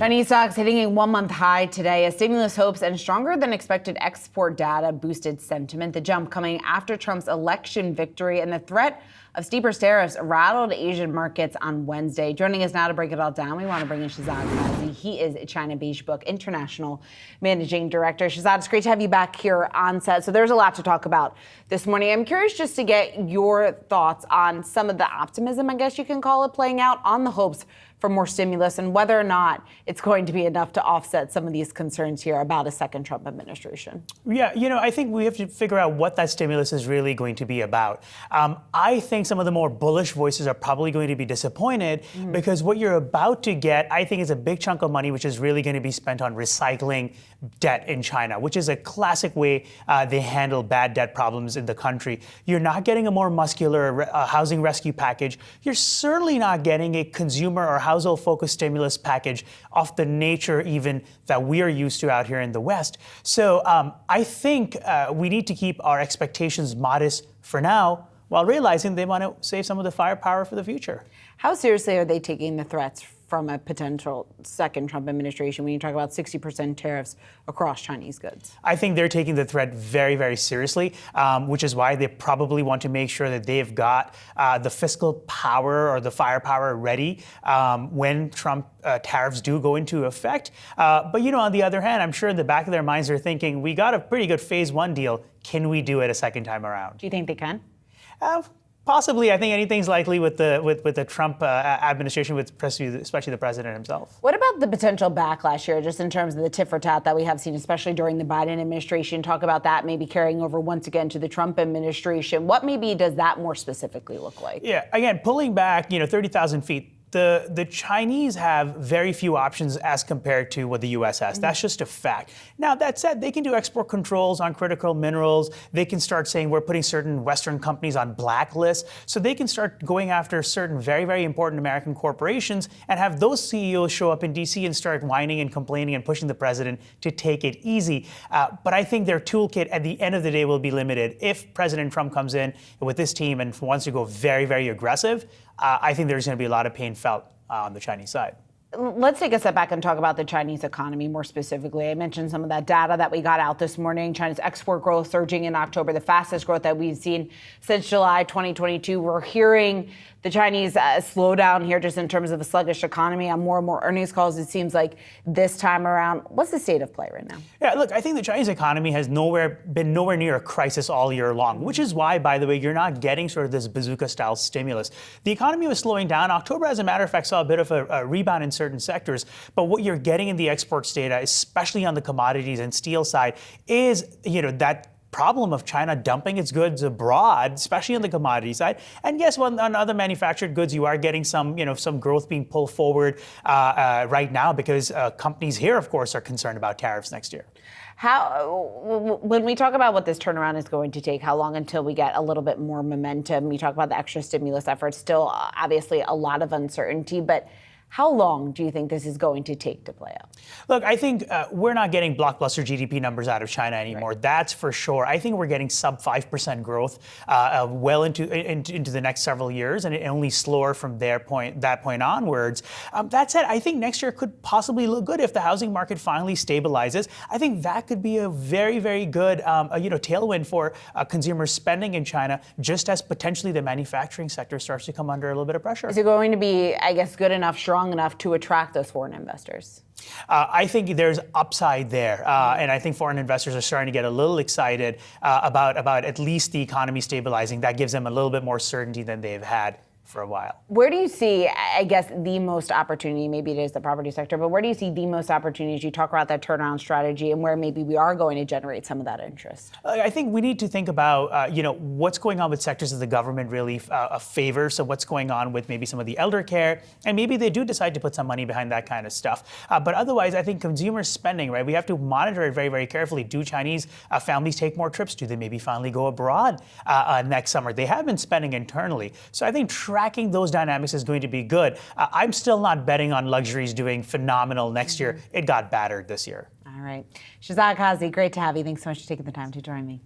Chinese stocks hitting a one-month high today as stimulus hopes and stronger than expected export data boosted sentiment. The jump coming after Trump's election victory and the threat of steeper tariffs rattled Asian markets on Wednesday. Joining us now to break it all down, we want to bring in Shehzad Qazi. He is China Beige Book International Managing Director. Shehzad, it's great to have you back here on set. So there's a lot to talk about this morning. I'm curious just to get your thoughts on some of the optimism, I guess you can call it, playing out on the hopes for more stimulus and whether or not it's going to be enough to offset some of these concerns here about a second Trump administration. Yeah, I think we have to figure out what that stimulus is really going to be about. I think some of the more bullish voices are probably going to be disappointed because what you're about to get, I think, is a big chunk of money which is really going to be spent on recycling debt in China, which is a classic way they handle bad debt problems in the country. You're not getting a more muscular housing rescue package. You're certainly not getting a consumer or household-focused stimulus package of the nature even that we are used to out here in the West. So I think we need to keep our expectations modest for now while realizing they want to save some of the firepower for the future. How seriously are they taking the threats from a potential second Trump administration when you talk about 60% tariffs across Chinese goods? I think they're taking the threat very, very seriously, which is why they probably want to make sure that they've got the fiscal power or the firepower ready when Trump tariffs do go into effect. But, on the other hand, I'm sure in the back of their minds they're thinking, we got a pretty good phase one deal. Can we do it a second time around? Do you think they can? Possibly. I think anything's likely with the Trump administration, especially the president himself. What about the potential backlash here, just in terms of the tit for tat that we have seen, especially during the Biden administration? Talk about that maybe carrying over once again to the Trump administration. What maybe does that more specifically look like? Yeah, again, pulling back, 30,000 feet. The Chinese have very few options as compared to what the U.S. has. That's just a fact. Now, that said, they can do export controls on critical minerals. They can start saying we're putting certain Western companies on blacklists. So they can start going after certain very, very important American corporations and have those CEOs show up in D.C. and start whining and complaining and pushing the president to take it easy. But I think their toolkit at the end of the day will be limited. If President Trump comes in with this team and wants to go very, very aggressive, I think there's going to be a lot of pain felt on the Chinese side. Let's take a step back and talk about the Chinese economy more specifically. I mentioned some of that data that we got out this morning. China's export growth surging in October, the fastest growth that we've seen since July 2022. We're hearing the Chinese slow down here just in terms of a sluggish economy on more and more earnings calls. It seems like this time around. What's the state of play right now? Yeah, look, I think the Chinese economy has been nowhere near a crisis all year long, which is why, by the way, you're not getting sort of this bazooka-style stimulus. The economy was slowing down. October, as a matter of fact, saw a bit of a rebound in certain sectors. But what you're getting in the exports data, especially on the commodities and steel side, is, that problem of China dumping its goods abroad, especially on the commodity side. And yes, on other manufactured goods, you are getting some growth being pulled forward right now because companies here, of course, are concerned about tariffs next year. When we talk about what this turnaround is going to take, how long until we get a little bit more momentum? You talk about the extra stimulus efforts, still obviously a lot of uncertainty, but how long do you think this is going to take to play out? Look, I think we're not getting blockbuster GDP numbers out of China anymore. Right. That's for sure. I think we're getting sub 5% growth well into the next several years, and it only slower from that point onwards. That said, I think next year could possibly look good if the housing market finally stabilizes. I think that could be a very, very good tailwind for consumer spending in China, just as potentially the manufacturing sector starts to come under a little bit of pressure. Is it going to be, I guess, good enough, strong enough to attract those foreign investors? I think there's upside there, and I think foreign investors are starting to get a little excited about at least the economy stabilizing. That gives them a little bit more certainty than they've had for a while. Where do you see, I guess, the most opportunity? Maybe it is the property sector, but where do you see the most opportunities? You talk about that turnaround strategy and where maybe we are going to generate some of that interest. I think we need to think about, what's going on with sectors that the government really favors. So what's going on with maybe some of the elder care, and maybe they do decide to put some money behind that kind of stuff. But otherwise, I think consumer spending, right? We have to monitor it very, very carefully. Do Chinese families take more trips? Do they maybe finally go abroad next summer? They have been spending internally. So I think tracking those dynamics is going to be good. I'm still not betting on luxuries doing phenomenal next year. It got battered this year. All right. Shehzad Qazi, great to have you. Thanks so much for taking the time to join me.